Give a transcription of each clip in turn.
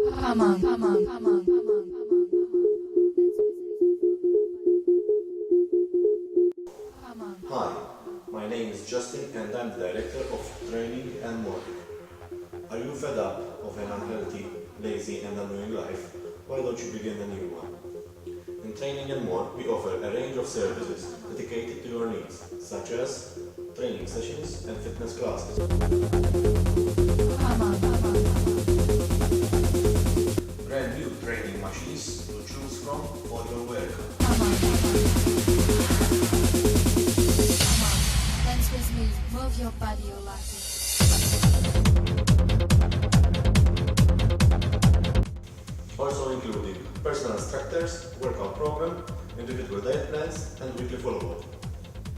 Come on, come on, come on, come on, come on, come on. Hi, my name is Justin and I'm the Director of Training and More. Are you fed up of an unhealthy, lazy and annoying life? Why don't you begin a new one? In Training and More, we offer a range of services dedicated to your needs, such as training sessions and fitness classes. Come on, come on, Brand new training machines to choose from for your work. come on, come on. Come on, dance with me, move your body, you like it. Also including personal instructors, workout program, individual diet plans and weekly follow-up.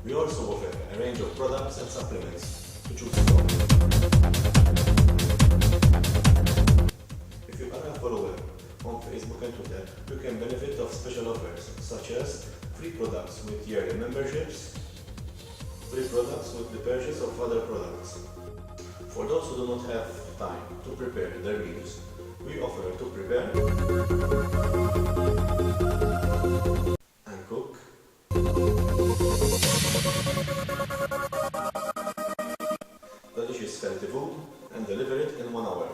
We also offer a range of products and supplements to choose from. If you are a follower on Facebook and Twitter, you can benefit of special offers such as free products with yearly memberships, free products with the purchase of other products. For those who do not have time to prepare their meals, we offer to prepare and cook delicious healthy food and deliver it in 1 hour.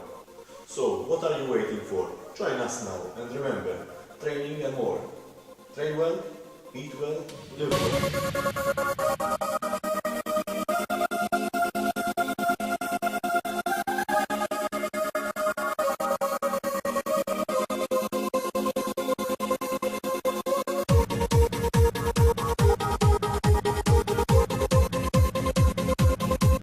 So, what are you waiting for? Join us now and remember, training and more. Train well, eat well, live well.